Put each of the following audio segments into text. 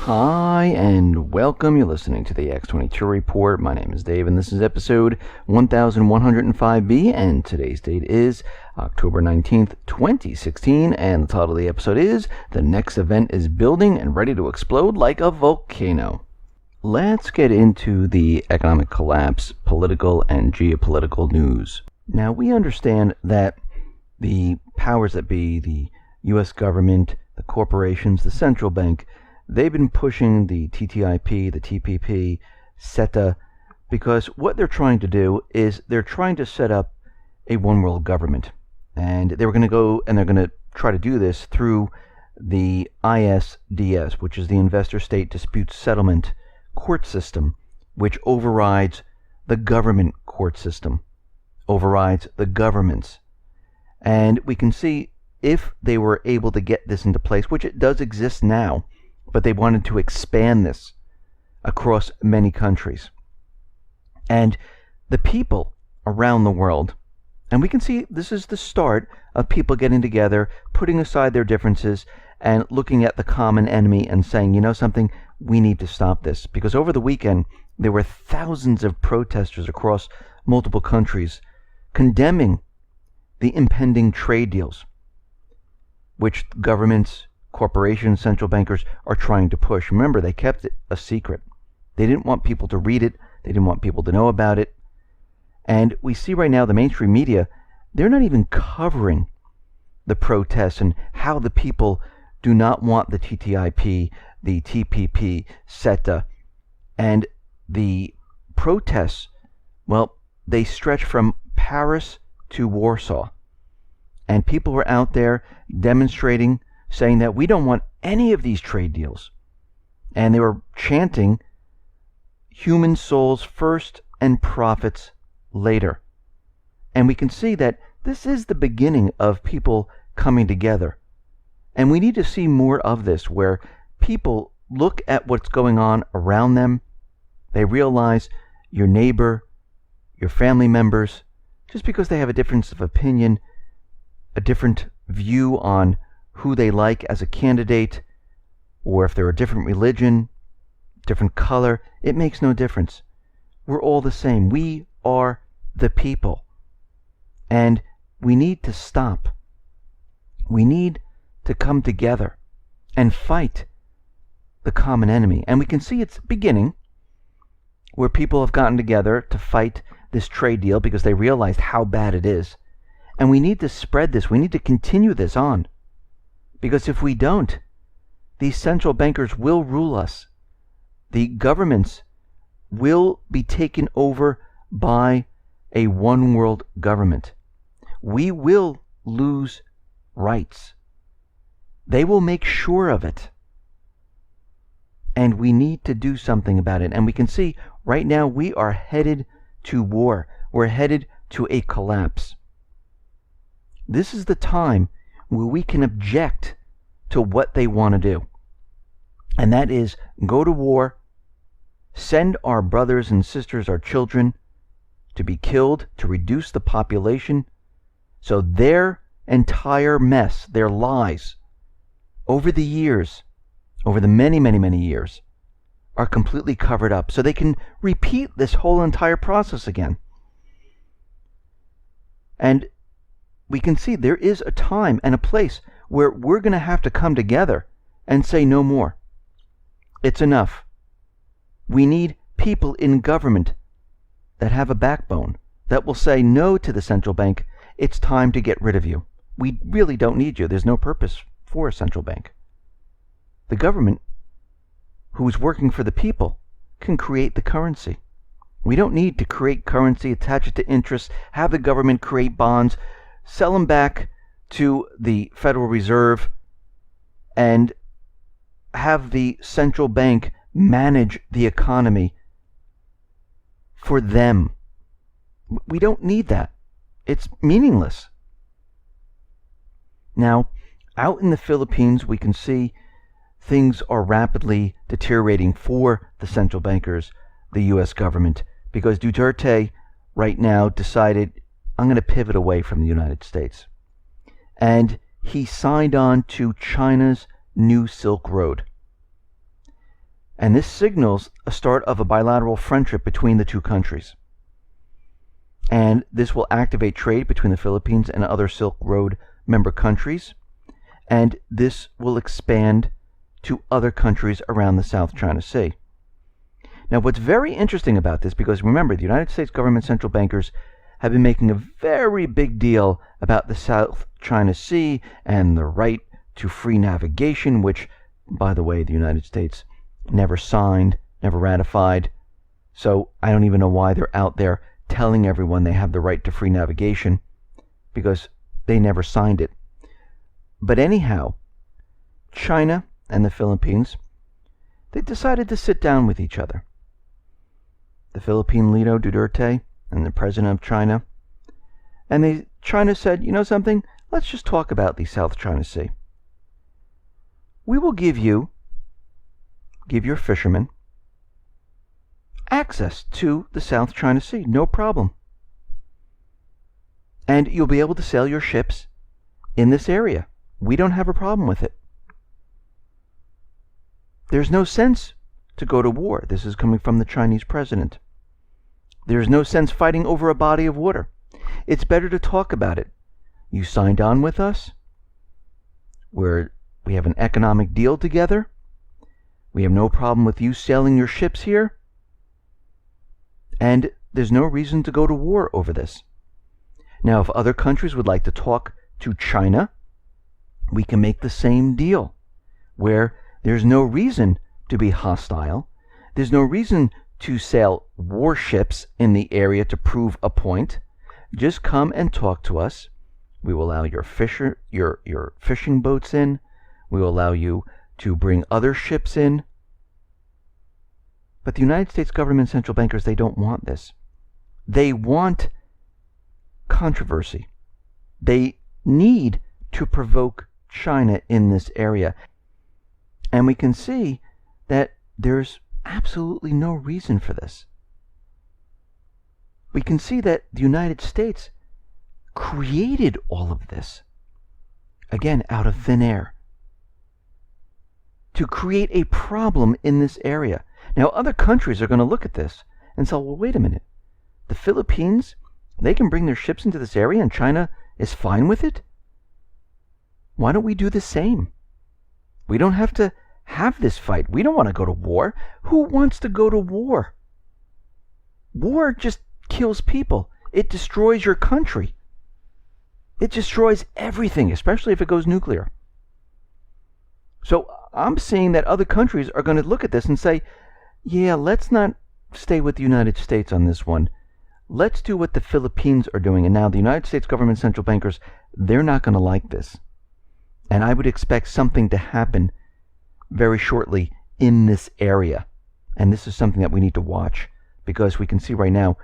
Hi, and welcome. You're listening to the X22 Report. My name is Dave, and this is episode 1105B, and today's date is October 19th, 2016, and the title of the episode is The Next Event is Building and Ready to Explode Like a Volcano. Let's get into the economic collapse, political and geopolitical news. Now, we understand that the powers that be, the U.S. government, the corporations, the central bank, they've been pushing the TTIP, the TPP, CETA, because what they're trying to do is they're trying to set up a one-world government. And they're going to try to do this through the ISDS, which is the Investor State Dispute Settlement court system, which overrides the government court system, overrides the governments. And we can see if they were able to get this into place, which it does exist now, but they wanted to expand this across many countries. And the people around the world, and we can see this is the start of people getting together, putting aside their differences, and looking at the common enemy and saying, you know something, we need to stop this. Because over the weekend, there were thousands of protesters across multiple countries condemning the impending trade deals, which governments, corporations, central bankers are trying to push. Remember, they kept it a secret. They didn't want people to read it. They didn't want people to know about it. And we see right now the mainstream media, they're not even covering the protests and how the people do not want the TTIP, the TPP, CETA. And the protests, well, they stretch from Paris to Warsaw. And people were out there demonstrating, saying that we don't want any of these trade deals. And they were chanting, human souls first and profits later. And we can see that this is the beginning of people coming together. And we need to see more of this, where people look at what's going on around them. They realize your neighbor, your family members, just because they have a difference of opinion, a different view on who they like as a candidate, or if they're a different religion, different color, it makes no difference. We're all the same. We are the people. And we need to stop. We need to come together and fight the common enemy. And we can see it's beginning, where people have gotten together to fight this trade deal because they realized how bad it is. And we need to spread this. We need to continue this on. Because if we don't, these central bankers will rule us. The governments will be taken over by a one-world government. We will lose rights. They will make sure of it. And we need to do something about it. And we can see right now we are headed to war. We're headed to a collapse. This is the time where we can object to what they want to do. And that is go to war, send our brothers and sisters, our children, to be killed, to reduce the population, so their entire mess, their lies, over the years, over the many, many, many years, are completely covered up, so they can repeat this whole entire process again. And we can see there is a time and a place where we're going to have to come together and say no more. It's enough. We need people in government that have a backbone, that will say no to the central bank. It's time to get rid of you. We really don't need you. There's no purpose for a central bank. The government, who is working for the people, can create the currency. We don't need to create currency, attach it to interest, have the government create bonds, sell them back to the Federal Reserve, and have the central bank manage the economy for them. We don't need that. It's meaningless. Now, out in the Philippines, we can see things are rapidly deteriorating for the central bankers, the U.S. government, because Duterte right now decided, I'm going to pivot away from the United States. And he signed on to China's New Silk Road. And this signals a start of a bilateral friendship between the two countries. And this will activate trade between the Philippines and other Silk Road member countries. And this will expand to other countries around the South China Sea. Now, what's very interesting about this, because remember, the United States government central bankers have been making a very big deal about the South China Sea and the right to free navigation, which, by the way, the United States never signed, never ratified. So I don't even know why they're out there telling everyone they have the right to free navigation, because they never signed it. But anyhow, China and the Philippines, they decided to sit down with each other. The Philippine leader, Duterte, and the president of China. And China said, you know something? Let's just talk about the South China Sea. We will give your fishermen access to the South China Sea, no problem. And you'll be able to sail your ships in this area. We don't have a problem with it. There's no sense to go to war. This is coming from the Chinese president. There's no sense fighting over a body of water. It's better to talk about it. You signed on with us. We have an economic deal together. We have no problem with you sailing your ships here. And there's no reason to go to war over this. Now, if other countries would like to talk to China, we can make the same deal, where there's no reason to be hostile. There's no reason to sail warships in the area to prove a point. Just come and talk to us. We will allow your fishing boats in. We will allow you to bring other ships in. But the United States government central bankers, they don't want this. They want controversy. They need to provoke China in this area. And we can see that there's absolutely no reason for this. We can see that the United States created all of this, again, out of thin air, to create a problem in this area. Now, other countries are going to look at this and say, well, wait a minute. The Philippines, they can bring their ships into this area and China is fine with it? Why don't we do the same? We don't have to have this fight. We don't want to go to war. Who wants to go to war? War just kills people. It destroys your country. It destroys everything, especially if it goes nuclear. So I'm seeing that other countries are going to look at this and say, yeah, let's not stay with the United States on this one. Let's do what the Philippines are doing. And now the United States government central bankers, they're not going to like this. And I would expect something to happen very shortly in this area. And this is something that we need to watch, because we can see right now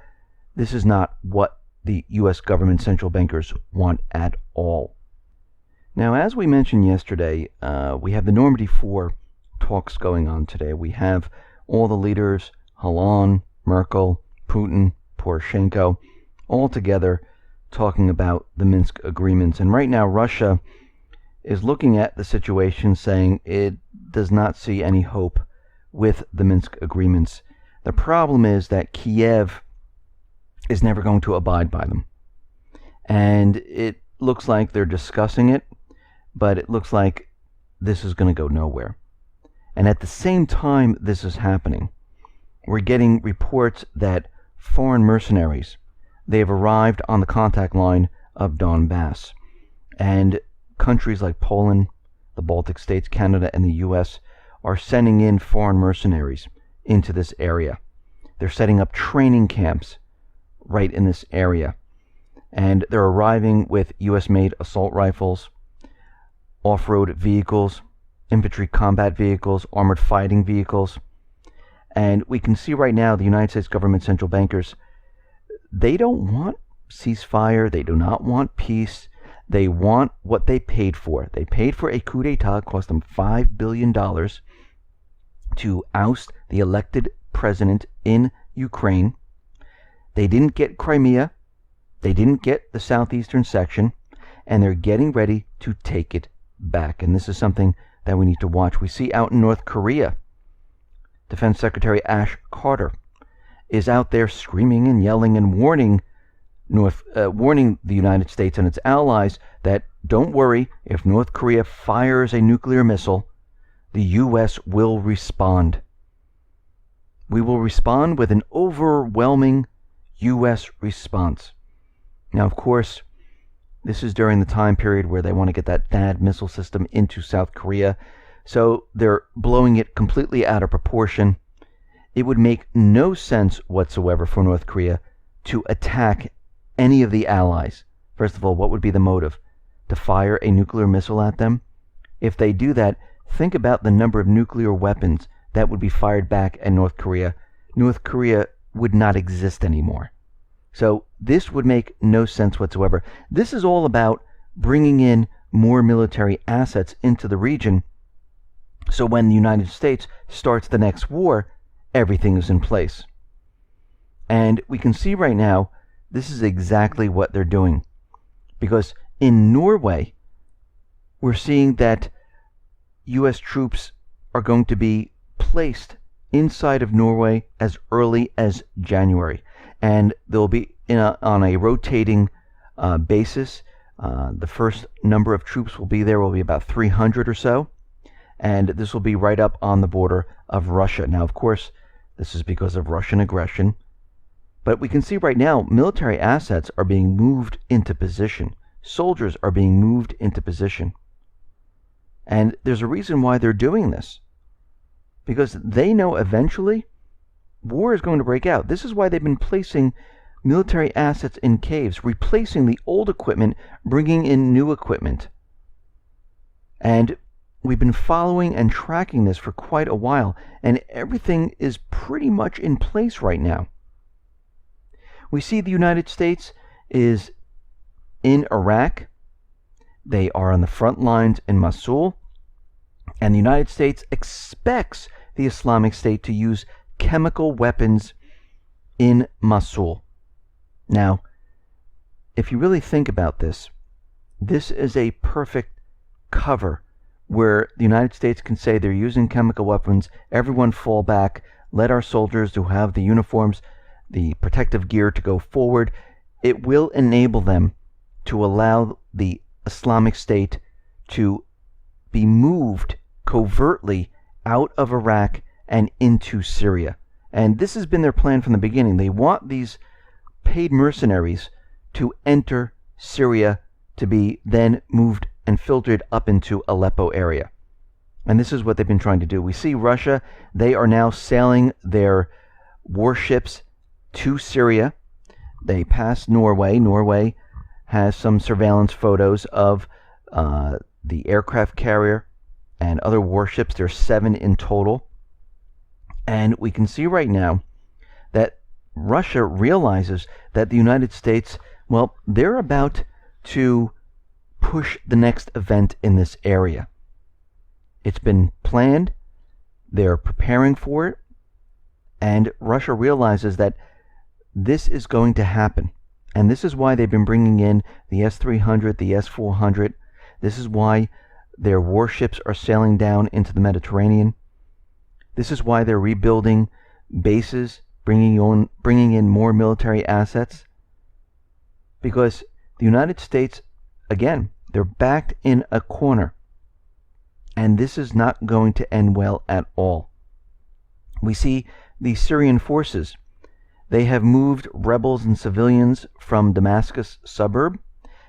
this is not what the U.S. government central bankers want at all. Now, as we mentioned yesterday, we have the Normandy 4 talks going on today. We have all the leaders, Hollande, Merkel, Putin, Poroshenko, all together talking about the Minsk agreements. And right now, Russia is looking at the situation, saying it does not see any hope with the Minsk agreements. The problem is that Kiev is never going to abide by them. And it looks like they're discussing it, but it looks like this is going to go nowhere. And at the same time this is happening, we're getting reports that foreign mercenaries, they've arrived on the contact line of Donbass. And countries like Poland, the Baltic states, Canada, and the U.S. are sending in foreign mercenaries into this area. They're setting up training camps right in this area. And they're arriving with U.S.-made assault rifles, off-road vehicles, infantry combat vehicles, armored fighting vehicles. And we can see right now the United States government central bankers, they don't want ceasefire. They do not want peace. They want what they paid for. They paid for a coup d'etat. It cost them $5 billion to oust the elected president in Ukraine. They didn't get Crimea. They didn't get the southeastern section. And they're getting ready to take it back. And this is something that we need to watch. We see out in North Korea, Defense Secretary Ash Carter is out there screaming and yelling and warning the United States and its allies that don't worry, if North Korea fires a nuclear missile, the U.S. will respond. We will respond with an overwhelming U.S. response. Now, of course, this is during the time period where they want to get that THAAD missile system into South Korea, so they're blowing it completely out of proportion. It would make no sense whatsoever for North Korea to attack any of the allies. First of all, what would be the motive? To fire a nuclear missile at them? If they do that, think about the number of nuclear weapons that would be fired back at North Korea. North Korea would not exist anymore. So this would make no sense whatsoever. This is all about bringing in more military assets into the region, so when the United States starts the next war, everything is in place. And we can see right now, this is exactly what they're doing. Because in Norway, we're seeing that U.S. troops are going to be placed inside of Norway as early as January. And they'll be on a rotating basis. The first number of troops will be there will be about 300 or so. And this will be right up on the border of Russia. Now, of course, this is because of Russian aggression. But we can see right now, military assets are being moved into position. Soldiers are being moved into position. And there's a reason why they're doing this. Because they know eventually war is going to break out. This is why they've been placing military assets in caves, replacing the old equipment, bringing in new equipment. And we've been following and tracking this for quite a while, and everything is pretty much in place right now. We see the United States is in Iraq. They are on the front lines in Mosul, and the United States expects the Islamic State to use chemical weapons in Mosul. Now, if you really think about this, this is a perfect cover where the United States can say they're using chemical weapons, everyone fall back, let our soldiers who have the uniforms, the protective gear to go forward. It will enable them to allow the Islamic State to be moved covertly out of Iraq and into Syria. And this has been their plan from the beginning. They want these paid mercenaries to enter Syria to be then moved and filtered up into Aleppo area. And this is what they've been trying to do. We see Russia, they are now sailing their warships to Syria. They pass Norway. Norway has some surveillance photos of the aircraft carrier and other warships. There's 7 in total. And we can see right now that Russia realizes that the United States, well, they're about to push the next event in this area. It's been planned. They're preparing for it. And Russia realizes that this is going to happen. And this is why they've been bringing in the S-300, the S-400. This is why their warships are sailing down into the Mediterranean. This is why they're rebuilding bases, bringing in more military assets. Because the United States, again, they're backed in a corner. And this is not going to end well at all. We see the Syrian forces. They have moved rebels and civilians from Damascus suburb,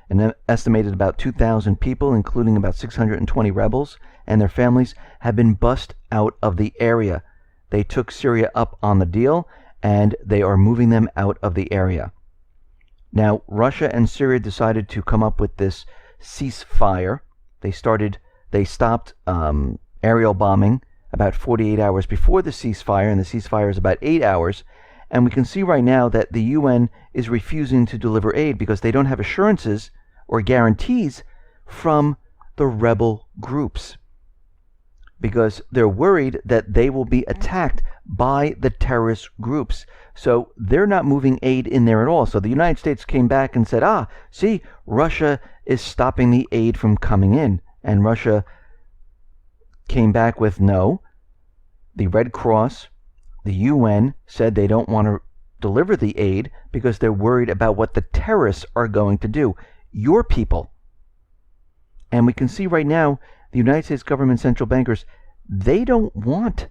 an estimated about 2,000 people, including about 620 rebels, and their families have been bussed out of the area. They took Syria up on the deal, and they are moving them out of the area. Now, Russia and Syria decided to come up with this ceasefire. They stopped aerial bombing about 48 hours before the ceasefire, and the ceasefire is about 8 hours. And we can see right now that the UN is refusing to deliver aid because they don't have assurances or guarantees from the rebel groups, because they're worried that they will be attacked by the terrorist groups. So they're not moving aid in there at all. So the United States came back and said, see, Russia is stopping the aid from coming in. And Russia came back with, no, the Red Cross, the UN said they don't want to deliver the aid because they're worried about what the terrorists are going to do. Your people. And we can see right now, the United States government central bankers, they don't want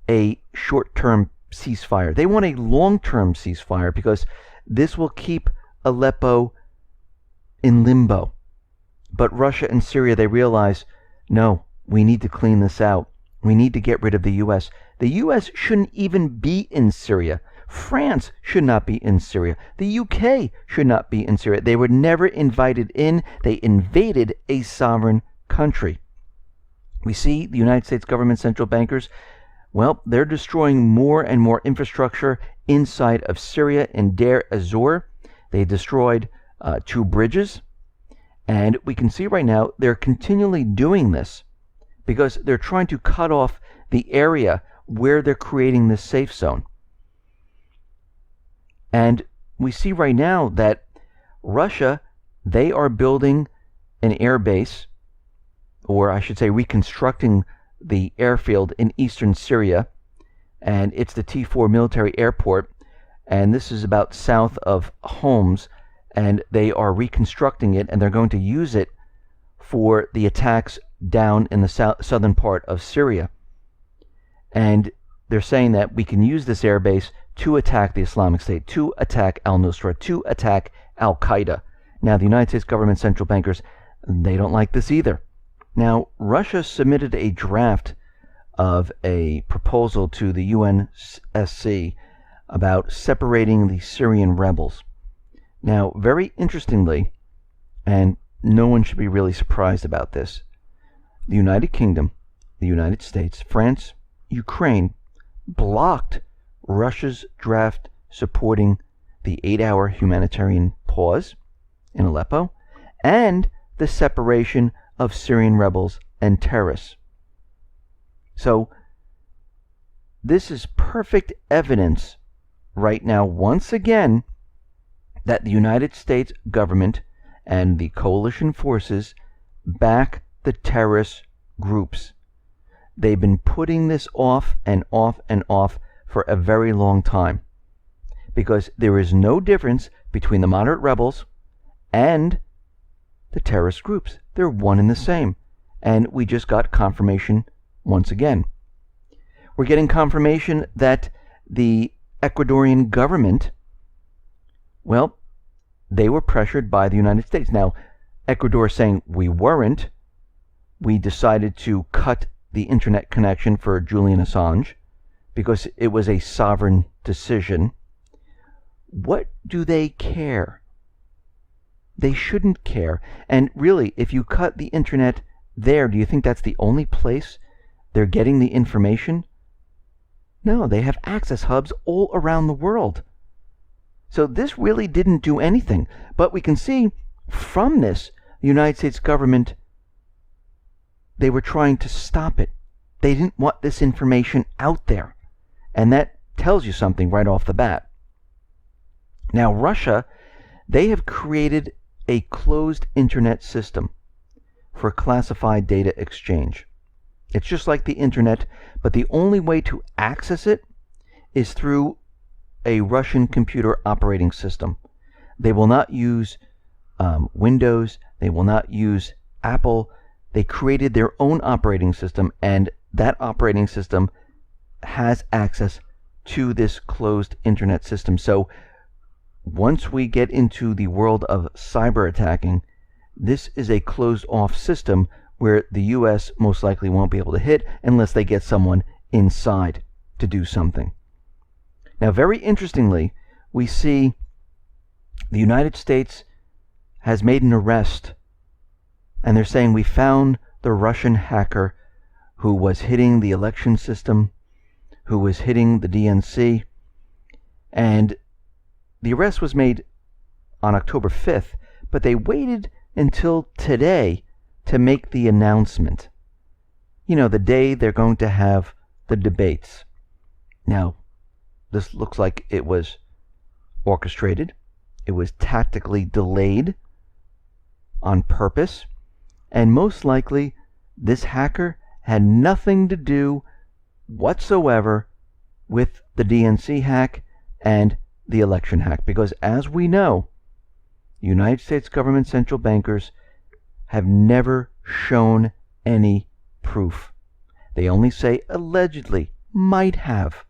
a short-term ceasefire. They want a long-term ceasefire because this will keep Aleppo in limbo. But Russia and Syria, they realize, no, we need to clean this out. We need to get rid of the U.S. The U.S. shouldn't even be in Syria. France should not be in Syria. The U.K. should not be in Syria. They were never invited in. They invaded a sovereign country. We see the United States government central bankers, well, they're destroying more and more infrastructure inside of Syria in Deir ez-Zor. They destroyed 2 bridges. And we can see right now they're continually doing this because they're trying to cut off the area where they're creating this safe zone. And we see right now that Russia, they are building an air base, or I should say reconstructing the airfield in eastern Syria, and it's the T4 military airport, and this is about south of Homs, and they are reconstructing it, and they're going to use it for the attacks down in the southern part of Syria. And they're saying that we can use this airbase to attack the Islamic State, to attack al-Nusra, to attack al-Qaeda. Now, the United States government central bankers, they don't like this either. Now, Russia submitted a draft of a proposal to the UNSC about separating the Syrian rebels. Now, very interestingly, and no one should be really surprised about this, the United Kingdom, the United States, France, Ukraine blocked Russia's draft supporting the 8-hour humanitarian pause in Aleppo and the separation of Syrian rebels and terrorists. So this is perfect evidence right now, once again, that the United States government and the coalition forces back the terrorist groups. They've been putting this off and off and off for a very long time because there is no difference between the moderate rebels and the terrorist groups. They're one and the same. And we just got confirmation once again. We're getting confirmation that the Ecuadorian government, well, they were pressured by the United States. Now, Ecuador is saying we weren't. We decided to cut the internet connection for Julian Assange because it was a sovereign decision. What do they care? They shouldn't care. And really, if you cut the internet there, do you think that's the only place they're getting the information? No, they have access hubs all around the world. So this really didn't do anything. But we can see from this, the United States government, they were trying to stop it. They didn't want this information out there. And that tells you something right off the bat. Now, Russia, they have created a closed internet system for classified data exchange. It's just like the internet, but the only way to access it is through a Russian computer operating system. They will not use Windows. They will not use Apple. They created their own operating system, and that operating system has access to this closed internet system. So once we get into the world of cyber attacking, this is a closed off system where the U.S. most likely won't be able to hit unless they get someone inside to do something. Now, very interestingly, we see the United States has made an arrest, and they're saying we found the Russian hacker who was hitting the election system, who was hitting the DNC, and the arrest was made on October 5th, but they waited until today to make the announcement. You know, the day they're going to have the debates. Now, this looks like it was orchestrated. It was tactically delayed on purpose. And most likely, this hacker had nothing to do whatsoever with the DNC hack and the election hack. Because as we know, United States government central bankers have never shown any proof. They only say allegedly, might have.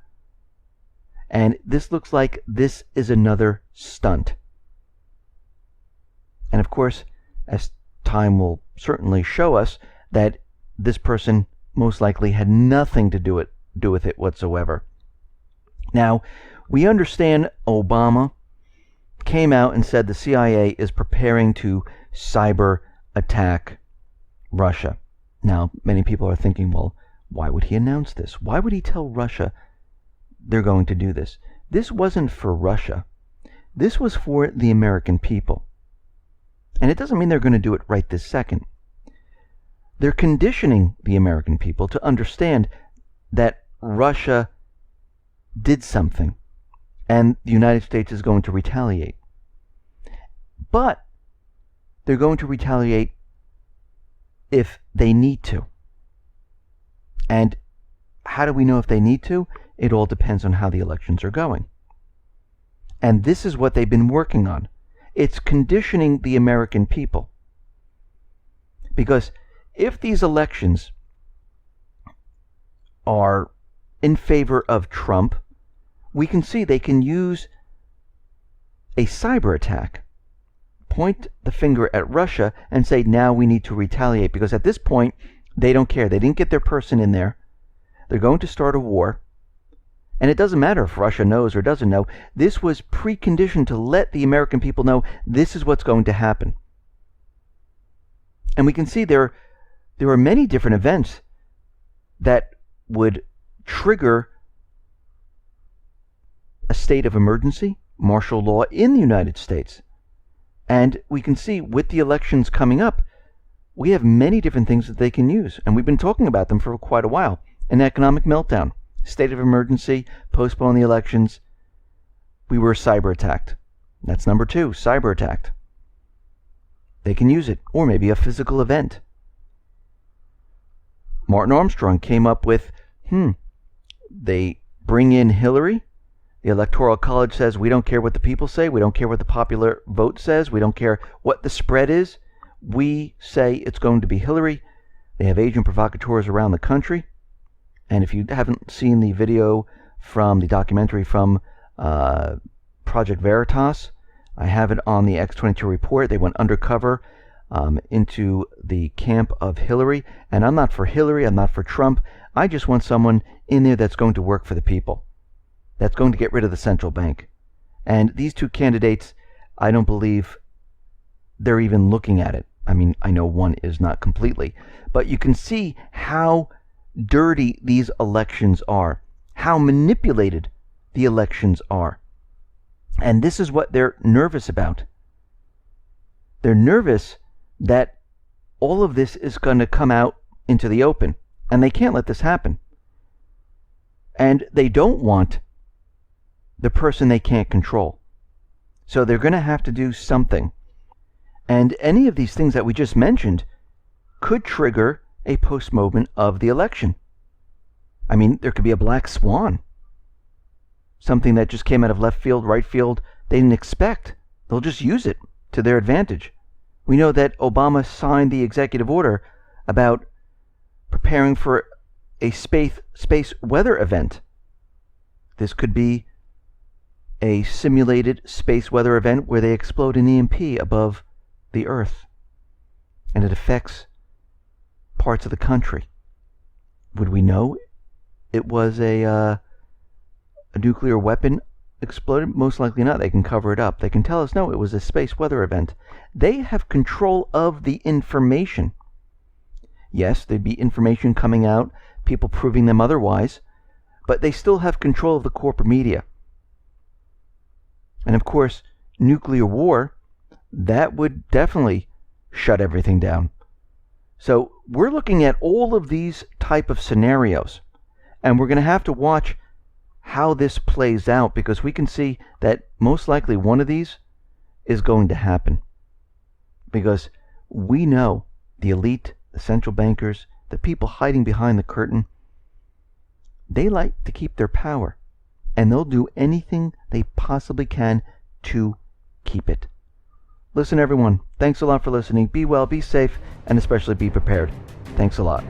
And this looks like this is another stunt. And of course, as time will certainly show us, that this person most likely had nothing to do with it whatsoever. Now, we understand Obama came out and said the CIA is preparing to cyber attack Russia. Now, many people are thinking, well, why would he announce this? Why would he tell Russia they're going to do this? This wasn't for Russia. This was for the American people. And it doesn't mean they're going to do it right this second. They're conditioning the American people to understand that Russia did something and the United States is going to retaliate. But they're going to retaliate if they need to. And how do we know if they need to? It all depends on how the elections are going. And this is what they've been working on. It's conditioning the American people. Because if these elections are in favor of Trump, we can see they can use a cyber attack, point the finger at Russia and say, now we need to retaliate. Because at this point, they don't care. They didn't get their person in there. They're going to start a war. And it doesn't matter if Russia knows or doesn't know. This was preconditioned to let the American people know this is what's going to happen. And we can see there are many different events that would trigger a state of emergency, martial law in the United States. And we can see with the elections coming up, we have many different things that they can use. And we've been talking about them for quite a while. An economic meltdown, state of emergency, postpone the elections. We were cyber attacked. That's number 2, cyber attacked. They can use it. Or maybe a physical event. Martin Armstrong came up with, they bring in Hillary. The Electoral College says, we don't care what the people say. We don't care what the popular vote says. We don't care what the spread is. We say it's going to be Hillary. They have agent provocateurs around the country. And if you haven't seen the video from the documentary from Project Veritas, I have it on the X22 report. They went undercover into the camp of Hillary. And I'm not for Hillary. I'm not for Trump. I just want someone in there that's going to work for the people, that's going to get rid of the central bank. And these two candidates, I don't believe they're even looking at it. I mean, I know one is not completely. But you can see how dirty these elections are, how manipulated the elections are. And this is what they're nervous about. They're nervous that all of this is going to come out into the open, and they can't let this happen. And they don't want the person they can't control. So they're going to have to do something. And any of these things that we just mentioned could trigger a postponement of the election. I mean, there could be a black swan. Something that just came out of left field, right field, they didn't expect. They'll just use it to their advantage. We know that Obama signed the executive order about preparing for a space weather event. This could be a simulated space weather event where they explode an EMP above the Earth, and it affects parts of the country. Would we know it was a nuclear weapon exploded? Most likely not. They can cover it up. They can tell us, no, it was a space weather event. They have control of the information. Yes, there'd be information coming out, people proving them otherwise, but they still have control of the corporate media. And of course, nuclear war, that would definitely shut everything down. So we're looking at all of these type of scenarios, and we're going to have to watch how this plays out, because we can see that most likely one of these is going to happen. Because we know the elite, the central bankers, the people hiding behind the curtain, they like to keep their power, and they'll do anything they possibly can to keep it. Listen, everyone, thanks a lot for listening. Be well, be safe, and especially be prepared. Thanks a lot.